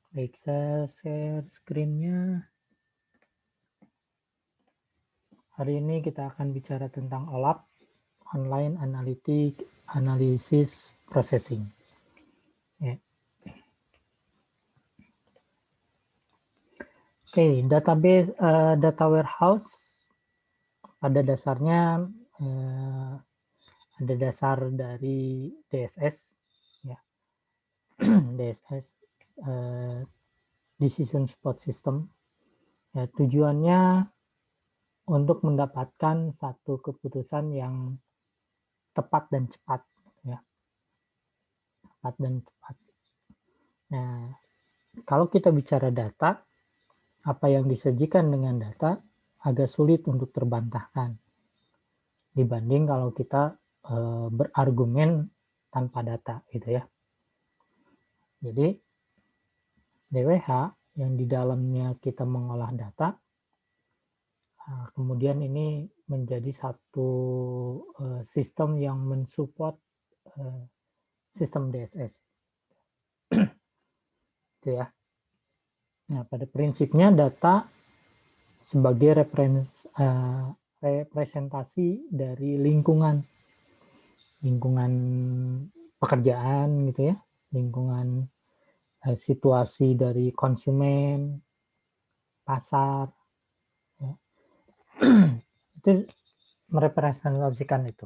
Baik, saya share screen-nya. Hari ini kita akan bicara tentang OLAP, Online Analysis Processing. Ya. Oke, database data warehouse pada dasarnya ada dasar dari DSS, ya. DSS Decision Support System. Ya, tujuannya untuk mendapatkan satu keputusan yang tepat dan cepat, ya. Tepat dan cepat. Nah, kalau kita bicara data, apa yang disajikan dengan data agak sulit untuk terbantahkan dibanding kalau kita berargumen tanpa data, gitu ya. Jadi DWH yang di dalamnya kita mengolah data, kemudian ini menjadi satu sistem yang mensupport sistem DSS, gitu ya. Nah, pada prinsipnya data sebagai representasi dari lingkungan pekerjaan, gitu ya, lingkungan situasi dari konsumen, pasar, ya. Itu merepresentasikan itu.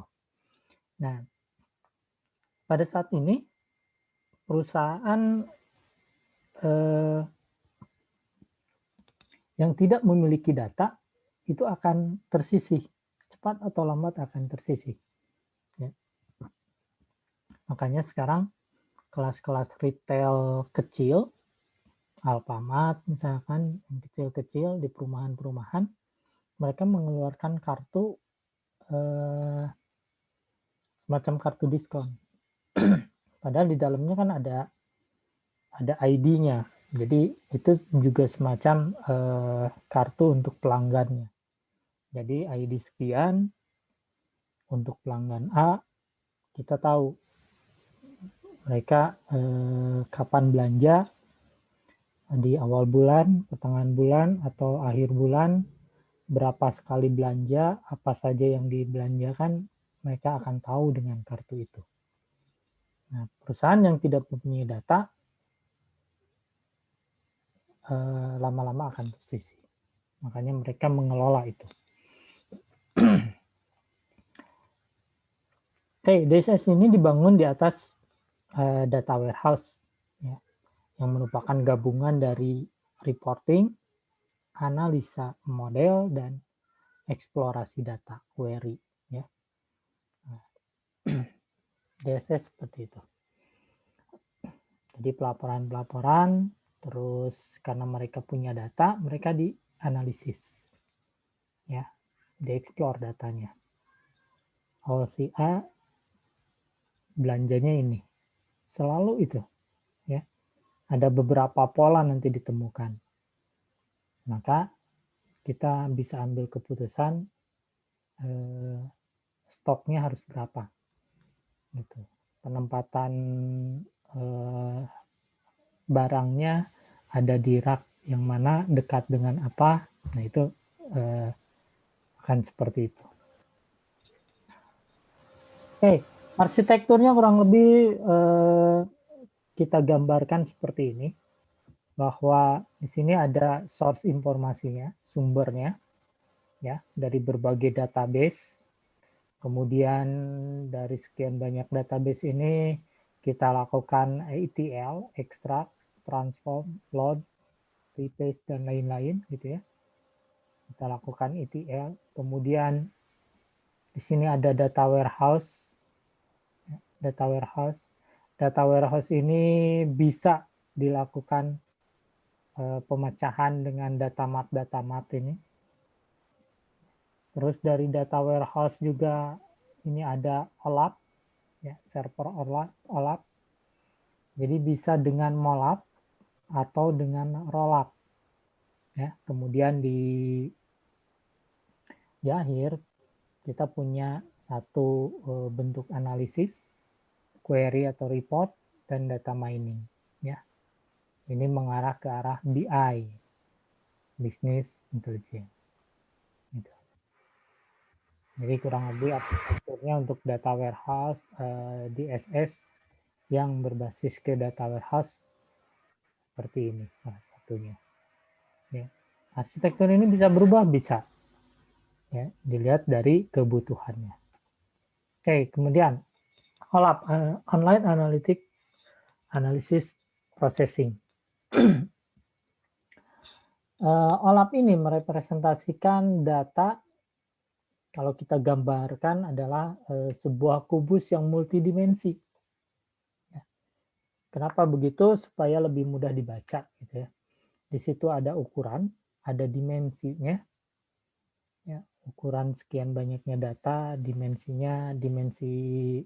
Nah, pada saat ini perusahaan yang tidak memiliki data itu akan tersisih, cepat atau lambat akan tersisih, ya. Makanya sekarang kelas-kelas retail kecil, Alfamart misalkan, yang kecil-kecil di perumahan-perumahan, mereka mengeluarkan kartu semacam kartu diskon. Padahal di dalamnya kan ada ID-nya. Jadi itu juga semacam kartu untuk pelanggannya. Jadi ID sekian untuk pelanggan A, kita tahu mereka kapan belanja, di awal bulan, pertengahan bulan, atau akhir bulan, berapa sekali belanja, apa saja yang dibelanjakan, mereka akan tahu dengan kartu itu. Nah, perusahaan yang tidak mempunyai data lama-lama akan tersisih. Makanya mereka mengelola itu. Oke, DSS ini dibangun di atas data warehouse, ya, yang merupakan gabungan dari reporting, analisa model, dan eksplorasi data query, ya. DSS seperti itu. Jadi pelaporan-pelaporan, terus karena mereka punya data, mereka dianalisis, ya, dieksplor datanya. Oh, si A belanjanya ini, selalu itu, ya. Ada beberapa pola nanti ditemukan. Maka kita bisa ambil keputusan stoknya harus berapa, gitu. Penempatan barangnya ada di rak yang mana, dekat dengan apa. Nah, itu akan seperti itu. Oke, arsitekturnya kurang lebih kita gambarkan seperti ini, bahwa di sini ada source informasinya, sumbernya, ya, dari berbagai database. Kemudian dari sekian banyak database ini kita lakukan ETL, extract, transform, load, replace, dan lain-lain, gitu ya. Kita lakukan ETL. Kemudian di sini ada data warehouse. Data warehouse. Data warehouse ini bisa dilakukan pemecahan dengan data mart ini. Terus dari data warehouse juga ini ada OLAP, ya, server OLAP. Jadi bisa dengan MOLAP atau dengan ROLAP, ya. Kemudian di akhir kita punya satu bentuk analisis, query atau report, dan data mining, ya. Ini mengarah ke arah BI, Business Intelligence. Gitu. Jadi kurang lebih arsitekturnya untuk data warehouse DSS yang berbasis ke data warehouse seperti ini salah satunya. Ya. Arsitektur ini bisa berubah, bisa. Ya, dilihat dari kebutuhannya. Oke, kemudian OLAP, Online Analysis Processing. OLAP ini merepresentasikan data, kalau kita gambarkan adalah sebuah kubus yang multidimensi. Kenapa begitu? Supaya lebih mudah dibaca. Gitu ya. Di situ ada ukuran, ada dimensinya, ya, ukuran sekian banyaknya data, dimensinya, dimensi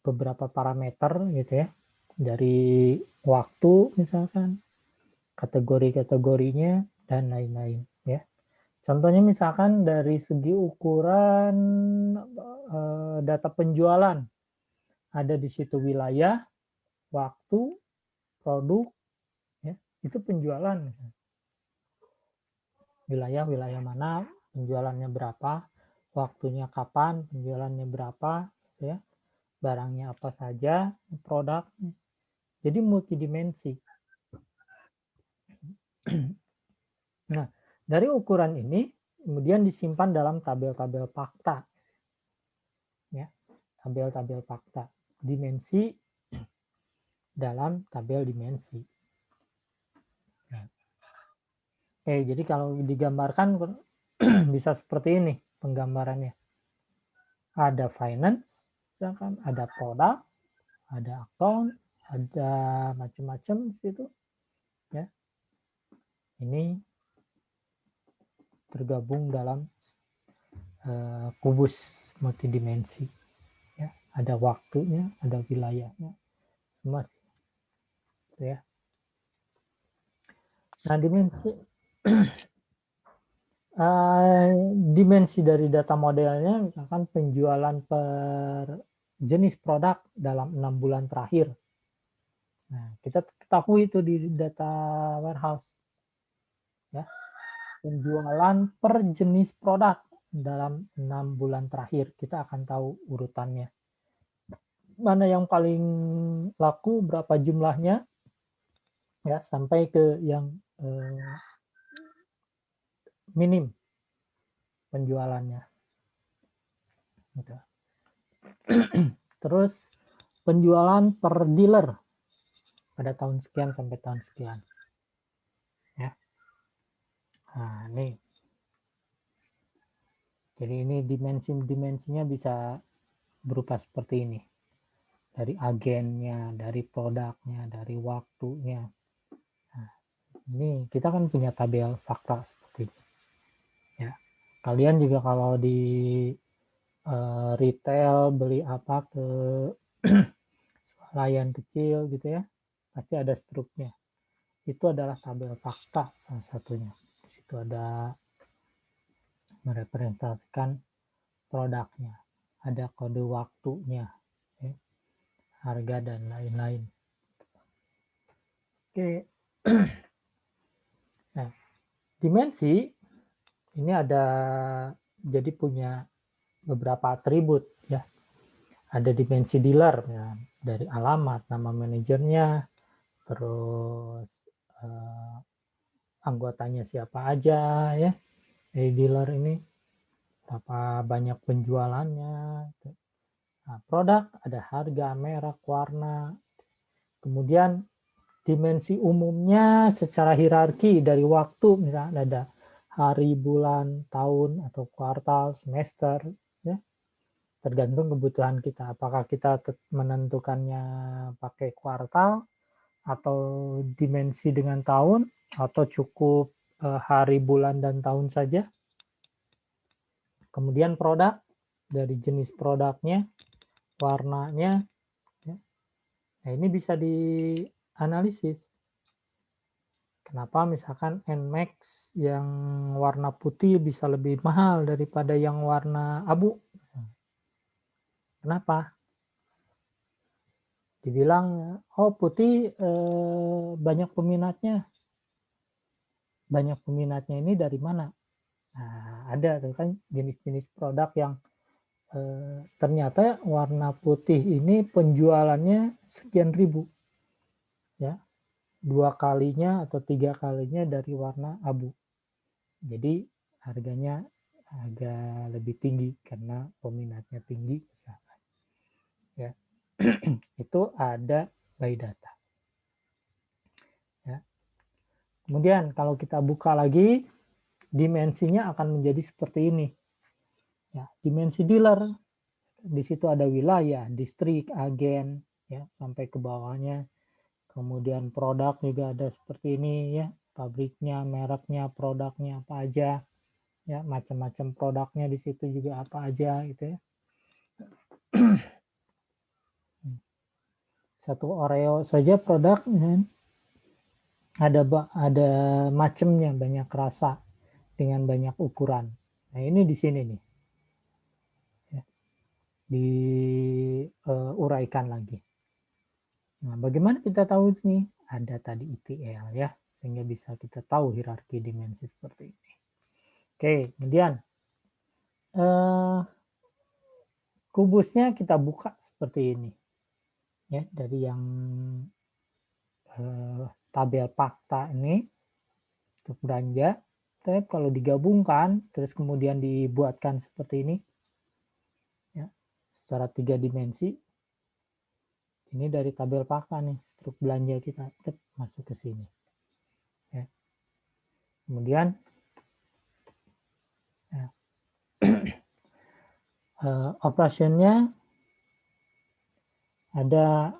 beberapa parameter gitu ya, dari waktu misalkan, kategori-kategorinya, dan lain-lain ya. Contohnya misalkan dari segi ukuran data penjualan, ada di situ wilayah, waktu, produk, ya, itu penjualan. Wilayah mana, penjualannya berapa, waktunya kapan, penjualannya berapa, ya, barangnya apa saja, produk. Jadi multidimensi. Nah, dari ukuran ini kemudian disimpan dalam tabel-tabel fakta. Ya, tabel-tabel fakta. Dimensi dalam tabel dimensi. Nah. Oke, jadi kalau digambarkan bisa seperti ini penggambarannya. Ada finance, misalkan ada produk, ada account, ada macam-macam situ. Ya. Ini tergabung dalam kubus multidimensi. Ya, ada waktunya, ada wilayahnya, semua sih. Ya. Nah, dimensi dari data modelnya misalkan penjualan per jenis produk dalam 6 bulan terakhir. Nah, kita ketahui itu di data warehouse. Ya. Penjualan per jenis produk dalam 6 bulan terakhir, kita akan tahu urutannya. Mana yang paling laku, berapa jumlahnya, ya, sampai ke yang minim penjualannya. Gitu. Terus penjualan per dealer pada tahun sekian sampai tahun sekian. Ya. Nah, ini. Jadi ini dimensinya bisa berupa seperti ini. Dari agennya, dari produknya, dari waktunya. Nah, ini kita kan punya tabel fakta seperti ini. Ya. Kalian juga kalau di retail beli apa ke layan kecil gitu ya, pasti ada struknya. Itu adalah tabel fakta salah satunya. Di situ ada merepresentasikan produknya, ada kode waktunya, ya, harga dan lain-lain. Oke. Nah, dimensi ini ada, jadi punya beberapa atribut ya. Ada dimensi dealer ya, dari alamat, nama manajernya, terus anggotanya siapa aja ya, dari dealer ini, berapa banyak penjualannya. Nah, produk ada harga, merek, warna. Kemudian dimensi umumnya secara hierarki dari waktu, misalnya ada hari, bulan, tahun, atau kuartal, semester, ya, tergantung kebutuhan kita. Apakah kita menentukannya pakai kuartal, atau dimensi dengan tahun, atau cukup hari, bulan, dan tahun saja. Kemudian produk, dari jenis produknya, warnanya. Ya. Nah, ini bisa dianalisis. Kenapa misalkan NMAX yang warna putih bisa lebih mahal daripada yang warna abu? Kenapa? Dibilang, oh putih banyak peminatnya. Banyak peminatnya ini dari mana? Nah, ada tuh kan jenis-jenis produk yang ternyata warna putih ini penjualannya sekian ribu. Ya, 2 kalinya atau 3 kalinya dari warna abu. Jadi harganya agak lebih tinggi karena peminatnya tinggi misalkan. Ya. Itu ada by data. Ya. Kemudian kalau kita buka lagi, dimensinya akan menjadi seperti ini. Ya, dimensi dealer, di situ ada wilayah, distrik, agen, ya sampai ke bawahnya. Kemudian produk juga ada seperti ini ya, pabriknya, mereknya, produknya apa aja, ya macam-macam produknya di situ juga apa aja gitu ya. Satu Oreo saja produk ya, ada macamnya, banyak rasa dengan banyak ukuran. Nah ini di sini nih, ya, diuraikan lagi. Nah bagaimana kita tahu ini? Ada tadi ETL ya, sehingga bisa kita tahu hierarki dimensi seperti ini. Oke, kemudian kubusnya kita buka seperti ini, ya dari yang tabel fakta ini untuk belanja. Tapi kalau digabungkan terus kemudian dibuatkan seperti ini ya secara 3 dimensi, ini dari tabel fakta nih struk belanja kita masuk ke sini ya. Kemudian ya, operationnya ada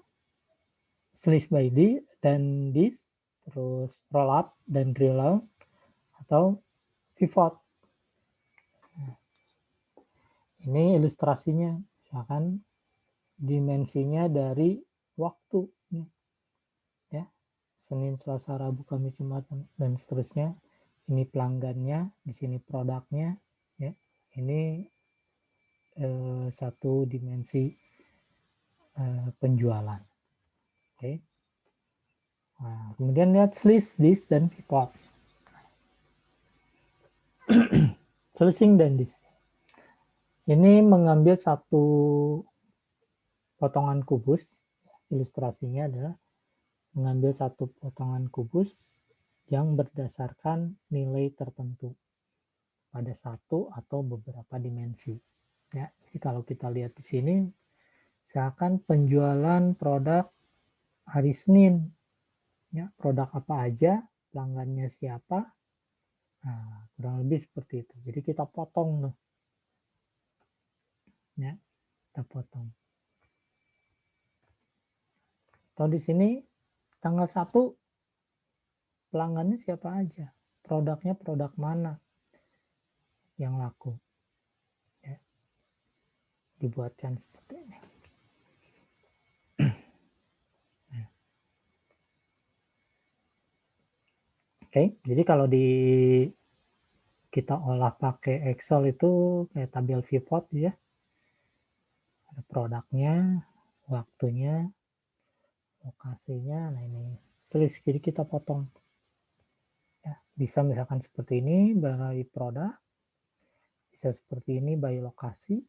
slice by dan this, terus roll up dan drill out atau pivot. Ini ilustrasinya, misalkan dimensinya dari waktu, ya Senin, Selasa, Rabu, Kamis, Jumat dan seterusnya. Ini pelanggannya, di sini produknya, ya. Ini satu dimensi penjualan. Oke. Nah, kemudian lihat slice, this dan pivot. Slicing dan this. Ini mengambil satu potongan kubus, ilustrasinya adalah mengambil satu potongan kubus yang berdasarkan nilai tertentu pada satu atau beberapa dimensi. Ya, jadi kalau kita lihat di sini, misalkan penjualan produk hari Senin, ya produk apa aja, pelanggannya siapa, nah, kurang lebih seperti itu. Jadi kita potong tuh, ya kita potong. Atau di sini tanggal 1 pelanggannya siapa aja, produknya produk mana yang laku, ya, dibuatkan seperti ini. Oke, jadi kalau kita olah pakai Excel itu kayak tabel pivot ya, ada produknya, waktunya, lokasinya, nah ini slice, jadi kita potong. Ya, bisa misalkan seperti ini by produk, bisa seperti ini by lokasi,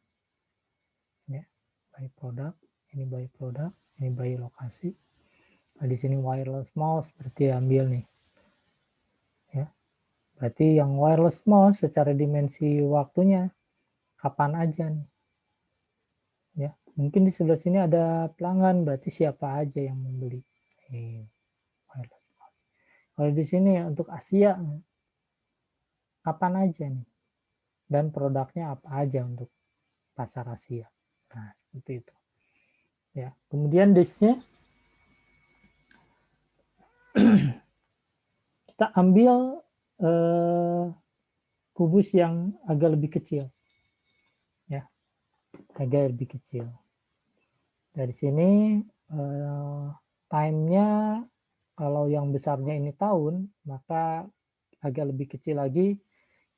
ya by produk, ini by produk, ini by lokasi. Nah, di sini wireless mouse berarti ambil nih, ya berarti yang wireless mouse secara dimensi waktunya kapan aja nih, ya mungkin di sebelah sini ada pelanggan, berarti siapa aja yang membeli wireless mouse. Kalau di sini untuk Asia kapan aja nih, dan produknya apa aja untuk pasar Asia. Nah seperti itu ya. Kemudian disknya kita ambil kubus yang agak lebih kecil, ya agak lebih kecil. Dari sini time-nya kalau yang besarnya ini tahun, maka agak lebih kecil lagi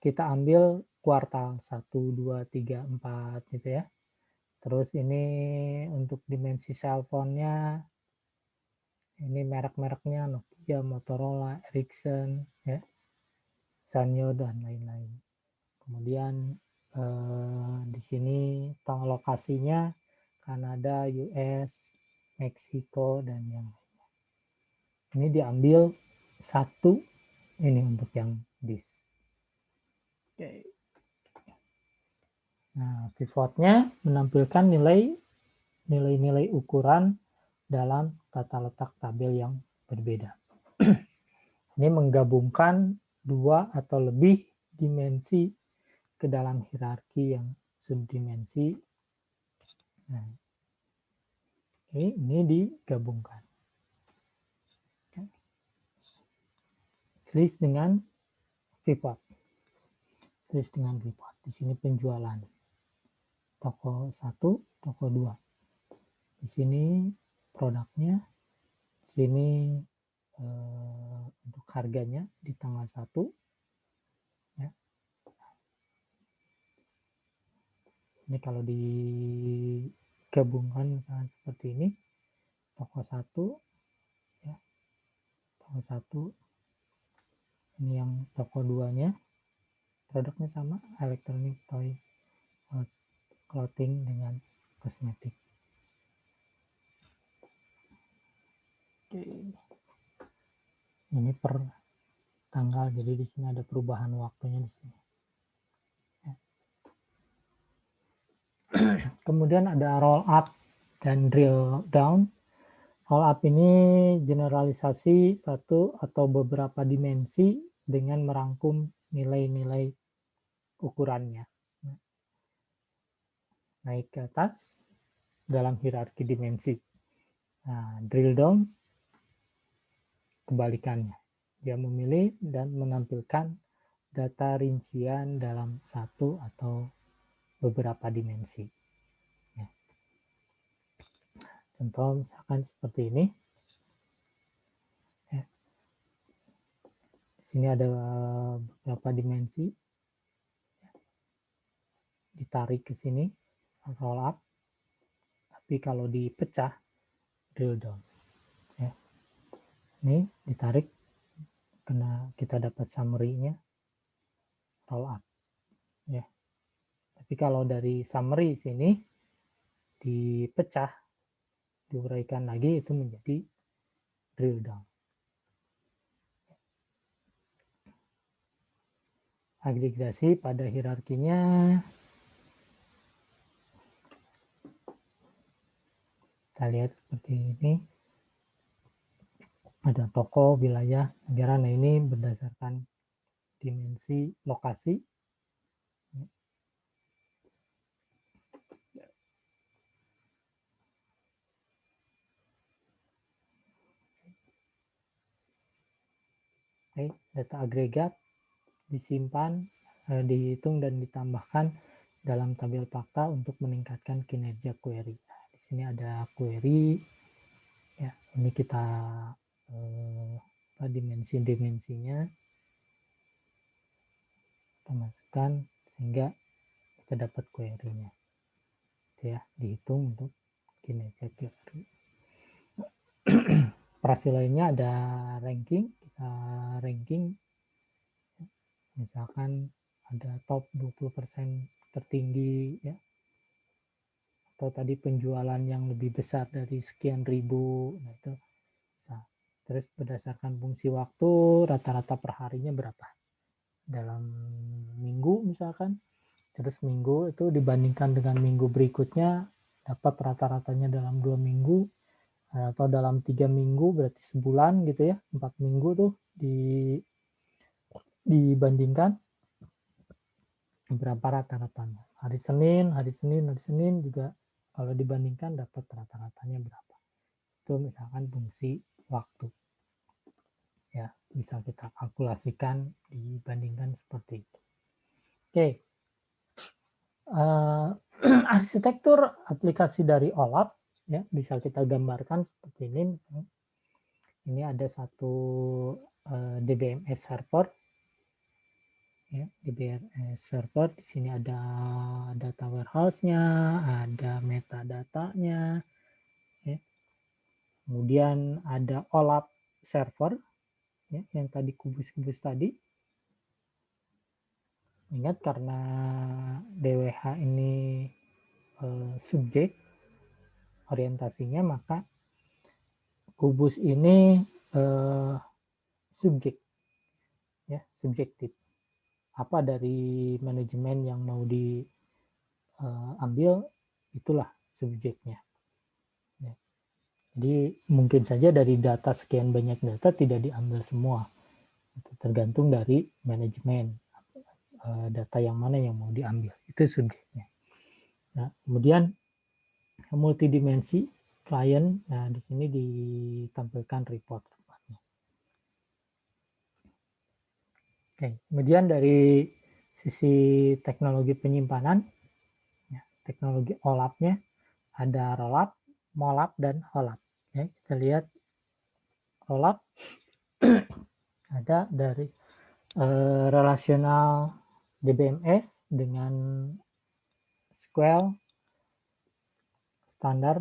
kita ambil kuartal 1, 2, 3, 4 gitu ya. Terus ini untuk dimensi cellphone-nya, ini merek-mereknya Nokia, Motorola, Ericsson, ya, Sanyo dan lain-lain. Kemudian di sini lokasinya Kanada, US, Meksiko, dan yang lainnya. Ini diambil satu ini untuk yang disk. Oke. Nah, pivotnya menampilkan nilai-nilai ukuran dalam tata letak tabel yang berbeda. Ini menggabungkan dua atau lebih dimensi ke dalam hierarki yang subdimensi. Nah, ini digabungkan. List dengan pivot. List dengan pivot. Di sini penjualan. Toko 1, toko 2. Di sini produknya. Di sini untuk harganya di tanggal 1. Ya. Ini kalau digabungkan misalnya seperti ini. Toko 1. Ya. Toko 1. Ini yang toko 2-nya. Produknya sama, electronic toy, clothing dengan kosmetik. Oke. Ini per tanggal, jadi di sini ada perubahan waktunya di sini. Ya. Kemudian ada roll up dan drill down. Roll up ini generalisasi satu atau beberapa dimensi dengan merangkum nilai-nilai ukurannya. Naik ke atas dalam hierarki dimensi. Nah, drill down kebalikannya. Dia memilih dan menampilkan data rincian dalam satu atau beberapa dimensi. Ya. Contoh misalkan seperti ini. Ya. Di sini ada beberapa dimensi. Ditarik ke sini, roll up. Tapi kalau dipecah, drill down. Ya. Ini ditarik, karena kita dapat summary-nya, roll up. Ya. Tapi kalau dari summary sini, dipecah, diuraikan lagi, itu menjadi drill down. Agregasi pada hierarkinya kita lihat seperti ini. Ada toko, wilayah, negara. Nah, ini berdasarkan dimensi lokasi. Oke, data agregat disimpan, dihitung dan ditambahkan dalam tabel fakta untuk meningkatkan kinerja query. Nah, di sini ada query. Ya, ini kita dimensi-dimensinya kita masukkan sehingga kita dapat query-nya. Ya, dihitung untuk kinerja query. Operasi lainnya ada ranking. Kita ranking, misalkan ada top 20% tertinggi, ya, atau tadi penjualan yang lebih besar dari sekian ribu. Nah, itu bisa. Terus berdasarkan fungsi waktu, rata-rata perharinya berapa dalam minggu misalkan. Terus minggu itu dibandingkan dengan minggu berikutnya, dapat rata-ratanya dalam 2 minggu, atau dalam 3 minggu, berarti sebulan gitu ya, 4 minggu tuh dibandingkan berapa rata-ratanya. Hari Senin juga kalau dibandingkan dapat rata-ratanya berapa. Itu misalkan fungsi waktu. Ya, bisa kita kalkulasikan dibandingkan seperti itu. Oke. Arsitektur aplikasi dari OLAP, ya, bisa kita gambarkan seperti ini. Ini ada satu DBMS server. Ya, DBMS server di sini ada data warehouse-nya, ada metadata-nya, ya. Kemudian ada OLAP server, ya, yang tadi kubus-kubus tadi. Ingat karena DWH ini subjek orientasinya, maka kubus ini subjek, ya, subjektif. Apa dari manajemen yang mau diambil, itulah subjeknya. Ya. Jadi mungkin saja dari data sekian banyak data tidak diambil semua. Itu tergantung dari manajemen data yang mana yang mau diambil. Itu subjeknya. Nah, kemudian multidimensi client. Nah, di sini ditampilkan report. Oke, kemudian dari sisi teknologi penyimpanan, ya, teknologi OLAP-nya ada rollup, mollup, dan hollup. Ya, kita lihat rollup ada dari relasional DBMS dengan SQL standar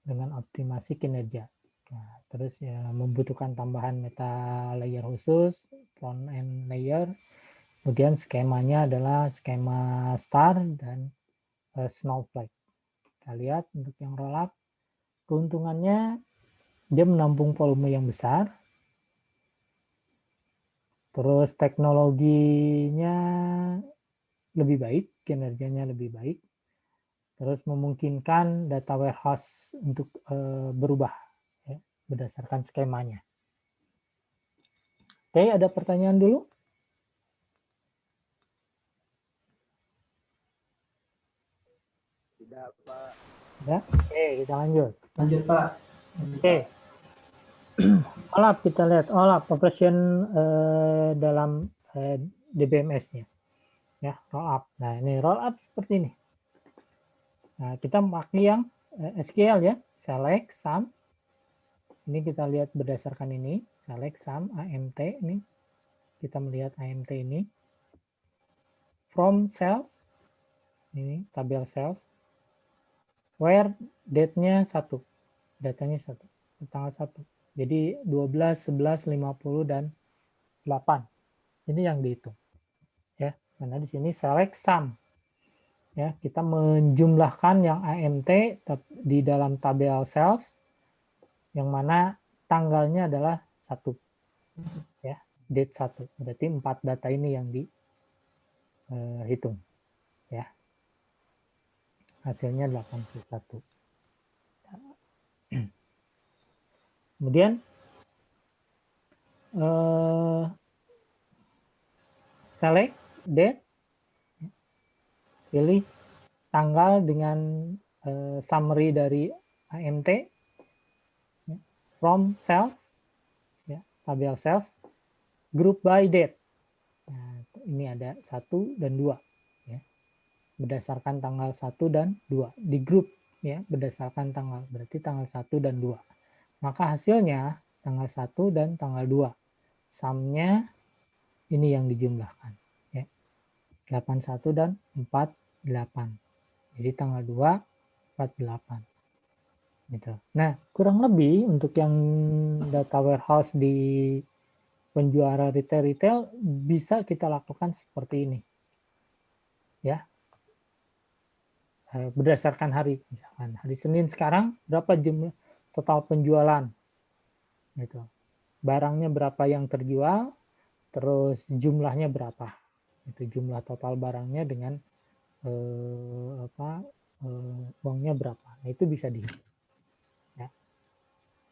dengan optimasi kinerja. Nah, terus ya membutuhkan tambahan meta layer khusus, front end layer. Kemudian skemanya adalah skema star dan snowflake. Kita lihat untuk yang rollup, keuntungannya dia menampung volume yang besar. Terus teknologinya lebih baik, kinerjanya lebih baik. Terus memungkinkan data warehouse untuk berubah, ya, berdasarkan skemanya. Oke, ada pertanyaan dulu? Tidak, Pak. Ya, oke, kita lanjut. Lanjut, Pak. Oke. OLAP kita lihat, OLAP operation dalam DBMS-nya. Ya, rollup. Nah, ini rollup seperti ini. Nah, kita pakai yang SQL ya, select, sum. Ini kita lihat berdasarkan ini, select, sum, AMT ini. Kita melihat AMT ini. From cells, ini tabel cells. Where date-nya 1, datanya 1, tanggal 1. Jadi 12, 11, 50, dan 8. Ini yang dihitung. Ya, karena di sini select sum. Ya, kita menjumlahkan yang AMT di dalam tabel cells yang mana tanggalnya adalah 1. Ya, date 1. Berarti 4 data ini yang dihitung. Ya. Hasilnya 81. Kemudian select date, pilih tanggal dengan summary dari AMT, ya, from cells, ya, tabel cells, group by date. Nah, ini ada 1 dan 2, ya, berdasarkan tanggal 1 dan 2 di grup, ya, berdasarkan tanggal, berarti tanggal 1 dan 2. Maka hasilnya tanggal 1 dan tanggal 2. Sumnya ini yang dijumlahkan, ya. 81 dan 48. Jadi tanggal 2, 48. Gitu. Nah, kurang lebih untuk yang data warehouse di penjuara retail bisa kita lakukan seperti ini. Ya. Berdasarkan hari, misalkan hari Senin sekarang berapa jumlah total penjualan, gitu. Barangnya berapa yang terjual, terus jumlahnya berapa, itu jumlah total barangnya dengan uangnya berapa. Nah, itu bisa dihitung. Ya.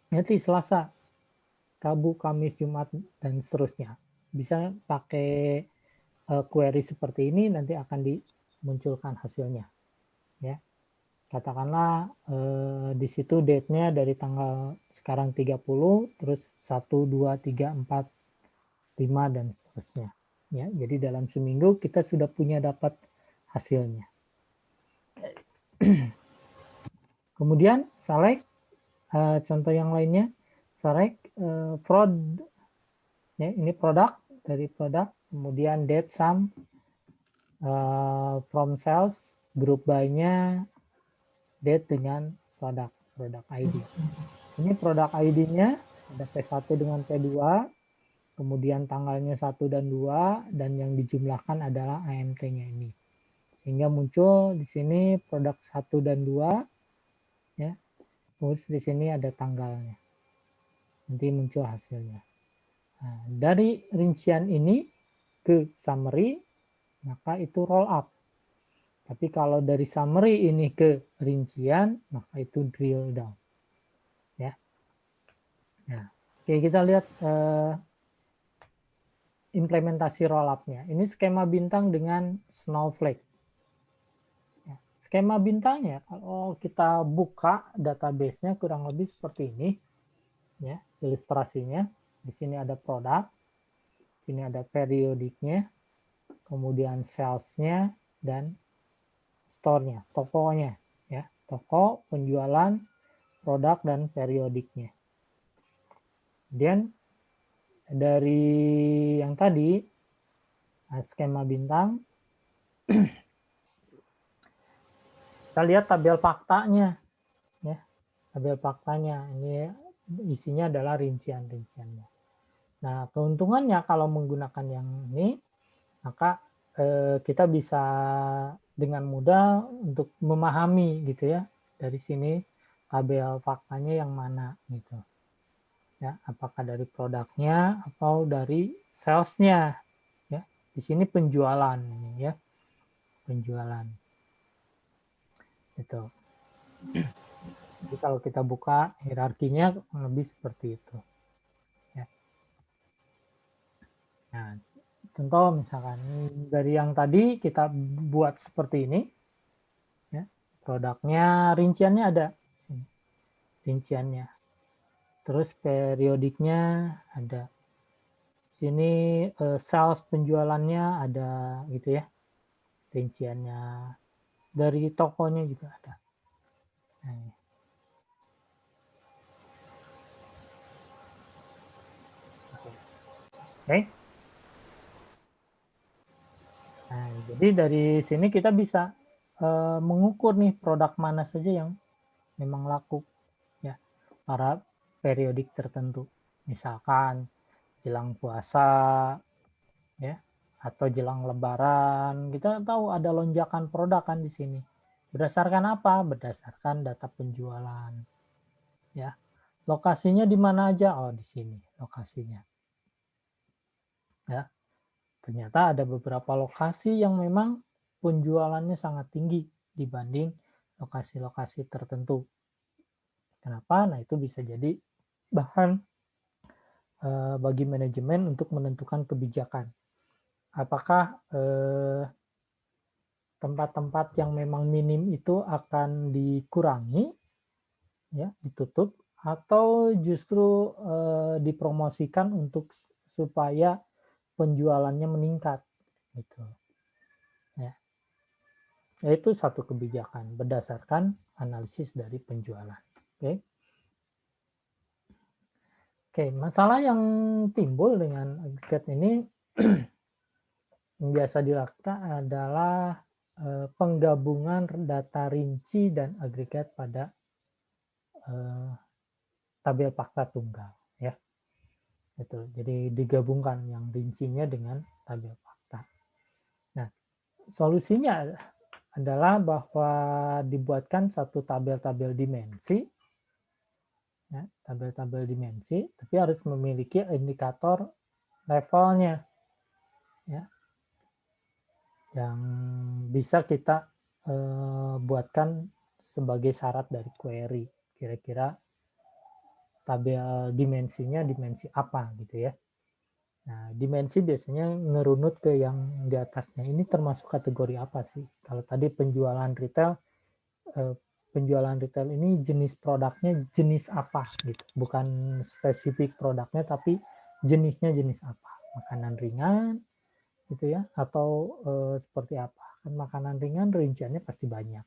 Nanti Selasa, Rabu, Kamis, Jumat, dan seterusnya. Bisa pakai query seperti ini, nanti akan dimunculkan hasilnya. Ya. Katakanlah di situ date-nya dari tanggal sekarang 30, terus 1, 2, 3, 4, 5, dan seterusnya. Ya, jadi dalam seminggu kita sudah punya dapat hasilnya. Kemudian select, contoh yang lainnya, select prod, ya, ini produk, dari produk kemudian date sum from sales, group by-nya date dengan product ID. Ini produk ID-nya ada P1 dengan P2, kemudian tanggalnya 1 dan 2, dan yang dijumlahkan adalah AMT-nya ini. Sehingga muncul di sini produk 1 dan 2, ya. Terus di sini ada tanggalnya. Nanti muncul hasilnya. Nah, dari rincian ini ke summary, maka itu roll up. Tapi kalau dari summary ini ke rincian, maka itu drill down. Ya. Nah, oke, kita lihat implementasi roll up-nya. Ini skema bintang dengan snowflake. Ya, skema bintangnya, kalau kita buka database-nya kurang lebih seperti ini. Ya, ilustrasinya. Di sini ada produk, sini ada periodiknya, kemudian sales-nya, dan store-nya, tokonya. Ya, toko, penjualan, produk, dan periodiknya. Kemudian dari yang tadi, skema bintang, kita lihat tabel faktanya. Ya, tabel faktanya. Ini isinya adalah rincian-rinciannya. Nah, keuntungannya kalau menggunakan yang ini, maka kita bisa dengan mudah untuk memahami gitu ya, dari sini tabel faktanya yang mana gitu. Ya, apakah dari produknya atau dari salesnya, ya. Di sini penjualan ini ya, penjualan itu. Jadi kalau kita buka hierarkinya lebih seperti itu. Ya. Nah, contoh misalkan dari yang tadi kita buat seperti ini, ya, produknya rinciannya ada, rinciannya. Terus periodiknya ada. Sini sales penjualannya ada gitu ya, rinciannya. Dari tokonya juga ada. Nah, oke. Nah, jadi dari sini kita bisa mengukur nih produk mana saja yang memang laku ya para periodik tertentu. Misalkan jelang puasa ya atau jelang lebaran, kita tahu ada lonjakan produk kan di sini. Berdasarkan apa? Berdasarkan data penjualan. Ya. Lokasinya di mana aja? Oh, di sini lokasinya. Ya. Ternyata ada beberapa lokasi yang memang penjualannya sangat tinggi dibanding lokasi-lokasi tertentu. Kenapa? Nah, itu bisa jadi bahan bagi manajemen untuk menentukan kebijakan. Apakah tempat-tempat yang memang minim itu akan dikurangi, ya, ditutup, atau justru dipromosikan untuk supaya penjualannya meningkat, gitu. Ya. Itu satu kebijakan berdasarkan analisis dari penjualan. Oke. Oke, masalah yang timbul dengan agregat ini yang biasa dilakukan adalah penggabungan data rinci dan agregat pada tabel fakta tunggal, ya. Itu. Jadi digabungkan yang rincinya dengan tabel fakta. Nah, solusinya adalah bahwa dibuatkan satu tabel-tabel dimensi, ya, tabel-tabel dimensi, tapi harus memiliki indikator levelnya, ya, yang bisa kita buatkan sebagai syarat dari query. Kira-kira tabel dimensinya dimensi apa gitu ya. Nah, dimensi biasanya ngerunut ke yang di atasnya. Ini termasuk kategori apa sih? Kalau tadi penjualan retail ini jenis produknya jenis apa gitu. Bukan spesifik produknya tapi jenisnya jenis apa. Makanan ringan gitu ya atau seperti apa. Kan makanan ringan rinciannya pasti banyak.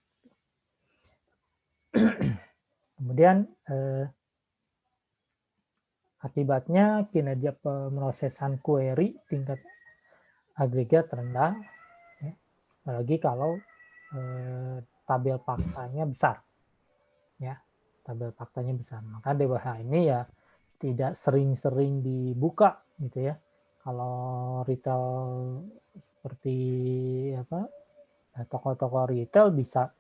Kemudian akibatnya kinerja pemrosesan query tingkat agregat rendah, ya. Apalagi kalau tabel faktanya besar, ya, tabel faktanya besar. Maka DWH ini ya tidak sering-sering dibuka gitu ya. Kalau retail seperti apa, toko-toko retail bisa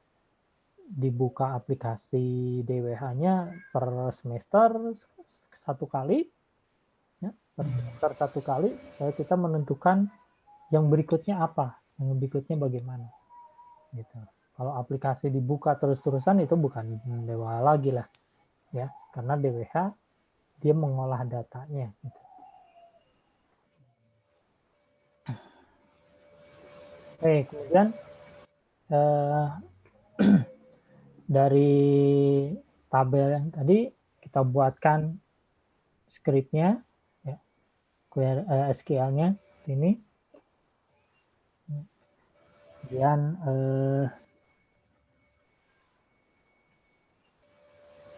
dibuka aplikasi DWH-nya per semester satu kali, ya, per semester satu kali, supaya kita menentukan yang berikutnya apa, yang berikutnya bagaimana, gitu. Kalau aplikasi dibuka terus-terusan itu bukan DWH lagi lah, ya, karena DWH dia mengolah datanya. Gitu. Kemudian dari tabel yang tadi kita buatkan script-nya, ya, SQL-nya ini. Kemudian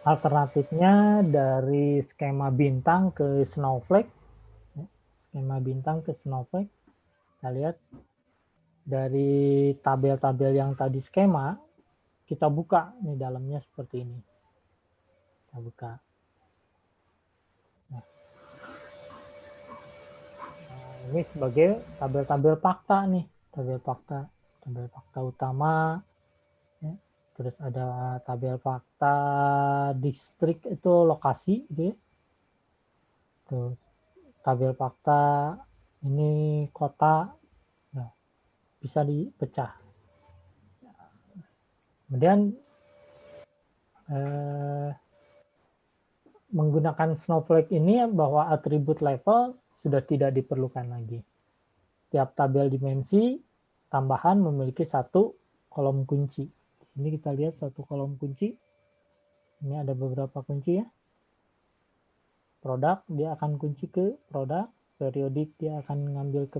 alternatifnya dari skema bintang ke Snowflake, ya, skema bintang ke Snowflake. Kita lihat dari tabel-tabel yang tadi skema, kita buka nih dalamnya seperti ini. Kita buka. Nah, ini sebagai tabel-tabel fakta nih, tabel fakta utama. Ya. Terus ada tabel fakta distrik itu lokasi, gitu ya. Terus tabel fakta ini kota, nah, bisa dipecah. Kemudian menggunakan Snowflake ini bahwa atribut level sudah tidak diperlukan lagi. Setiap tabel dimensi tambahan memiliki satu kolom kunci. Di sini kita lihat satu kolom kunci. Ini ada beberapa kunci ya. Produk dia akan kunci ke produk, periodik dia akan ngambil ke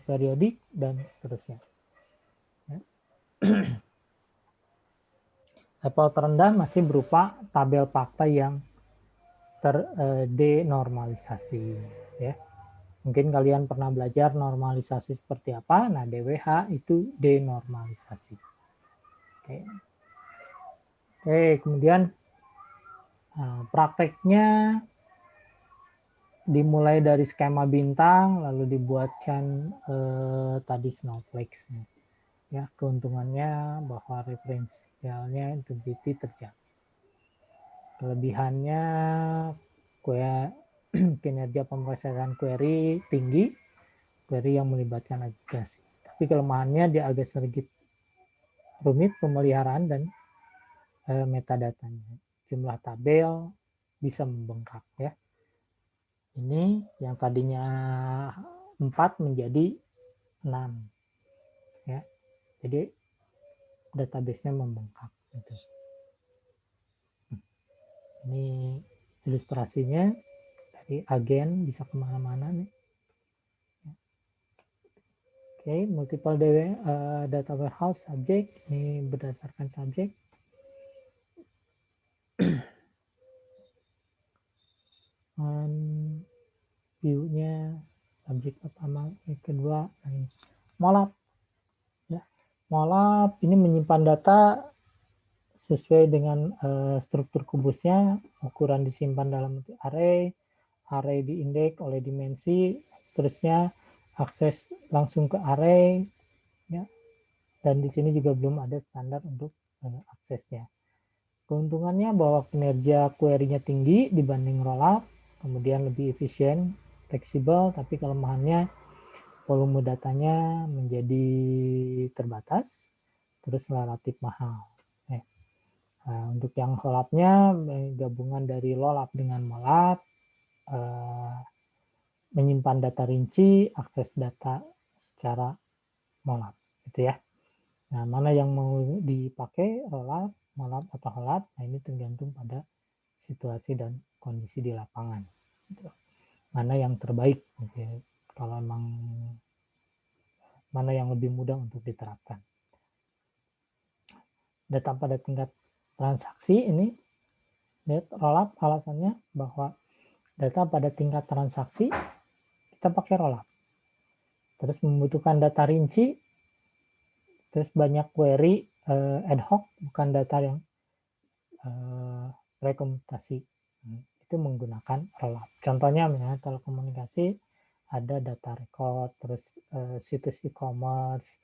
periodik dan seterusnya. Ya. Level terendah masih berupa tabel fakta yang terdenormalisasi, ya. Mungkin kalian pernah belajar normalisasi seperti apa. Nah, DWH itu denormalisasi. Oke, kemudian prakteknya dimulai dari skema bintang, lalu dibuatkan tadi snowflakes. Ya, keuntungannya bahwa referensialnya integrity terjaga. Kelebihannya kinerja pemrosesan query tinggi, query yang melibatkan agregasi. Tapi kelemahannya dia agak sedikit rumit pemeliharaan dan metadatanya. Jumlah tabel bisa membengkak ya. Ini yang tadinya 4 menjadi 6 ya. Jadi database-nya membengkak gitu. Ini ilustrasinya dari agen bisa kemana-mana nih. Oke, multiple data warehouse subject ini berdasarkan subject. View-nya subjek pertama, yang kedua, molap. Ya, molap ini menyimpan data sesuai dengan struktur kubusnya, ukuran disimpan dalam array, array diindeks oleh dimensi, seterusnya akses langsung ke array, ya. Dan di sini juga belum ada standar untuk aksesnya. Keuntungannya bahwa kinerja query-nya tinggi dibanding rollup, kemudian lebih efisien, fleksibel, tapi kelemahannya volume datanya menjadi terbatas, terus relatif mahal. Nah, untuk yang rollup-nya gabungan dari rollup dengan molap, menyimpan data rinci, akses data secara molap, gitu ya. Nah, mana yang mau dipakai, rollup, molap atau holap? Nah, ini tergantung pada situasi dan kondisi di lapangan. Gitu. Mana yang terbaik? Gitu. Kalau emang mana yang lebih mudah untuk diterapkan. Data pada tingkat transaksi ini, rollup alasannya bahwa data pada tingkat transaksi kita pakai rollup. terus membutuhkan data rinci, terus banyak query ad hoc, bukan data yang rekomendasi. Itu menggunakan rollup. Contohnya misalnya telekomunikasi ada data record, terus situs e-commerce,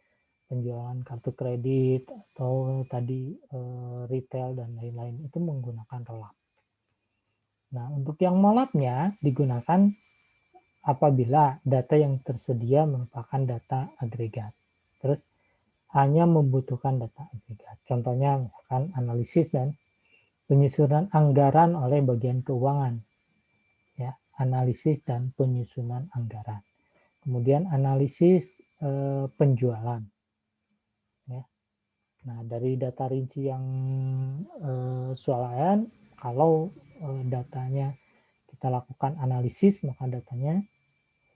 penjualan kartu kredit, atau tadi retail dan lain-lain, itu menggunakan rollup. Nah, untuk yang molapnya digunakan apabila data yang tersedia merupakan data agregat. Terus hanya membutuhkan data agregat. Contohnya misalkan analisis dan penyusunan anggaran oleh bagian keuangan. Ya, analisis dan penyusunan anggaran. Kemudian analisis penjualan. Ya. Nah, dari data rinci yang swalayan, kalau datanya kita lakukan analisis, maka datanya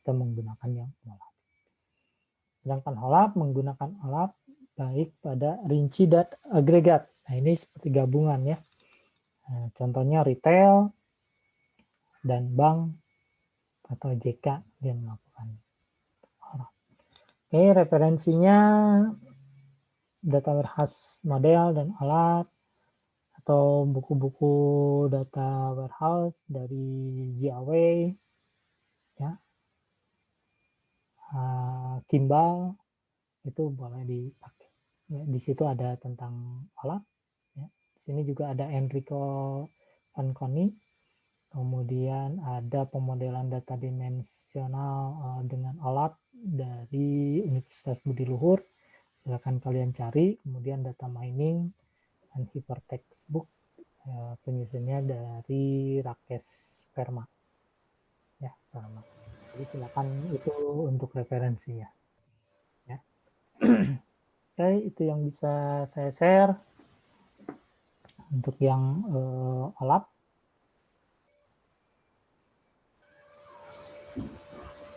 kita menggunakan yang OLAP. Sedangkan OLAP menggunakan OLAP baik pada rinci dan agregat. Nah, ini seperti gabungan ya. Nah, contohnya retail dan bank atau JK yang melakukan OLAP. Oke, referensinya data warehouse model dan OLAP, atau buku-buku data warehouse dari Ziawei, ya, Kimball, itu boleh dipakai. Ya, di situ ada tentang OLAP. Ya. Di sini juga ada Enrico Fanconi. Kemudian ada pemodelan data dimensional dengan OLAP dari Universitas Budi Luhur. Silakan kalian cari. Kemudian data mining dan hypertext book, penyusunnya dari Rakesh Verma. Ya, Verma. Jadi silakan, itu untuk referensi ya. Oke, itu yang bisa saya share untuk yang OLAP.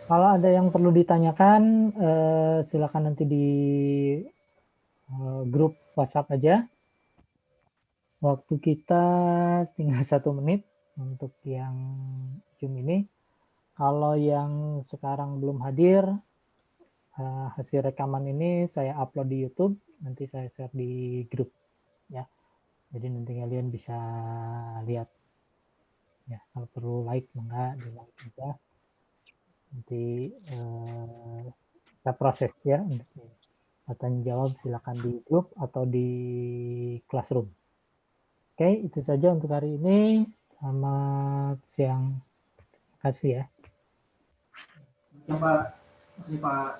Kalau ada yang perlu ditanyakan, silakan nanti di grup WhatsApp aja. Waktu kita tinggal 1 menit untuk yang Zoom ini. Kalau yang sekarang belum hadir, hasil rekaman ini saya upload di YouTube, nanti saya share di grup ya. Jadi nanti kalian bisa lihat ya. Kalau perlu like, maka di like juga. Nanti saya proses ya untuk tanya jawab, silakan di grup atau di classroom. Oke, itu saja untuk hari ini. Selamat siang. Terima kasih ya. Siapa? Ini Pak.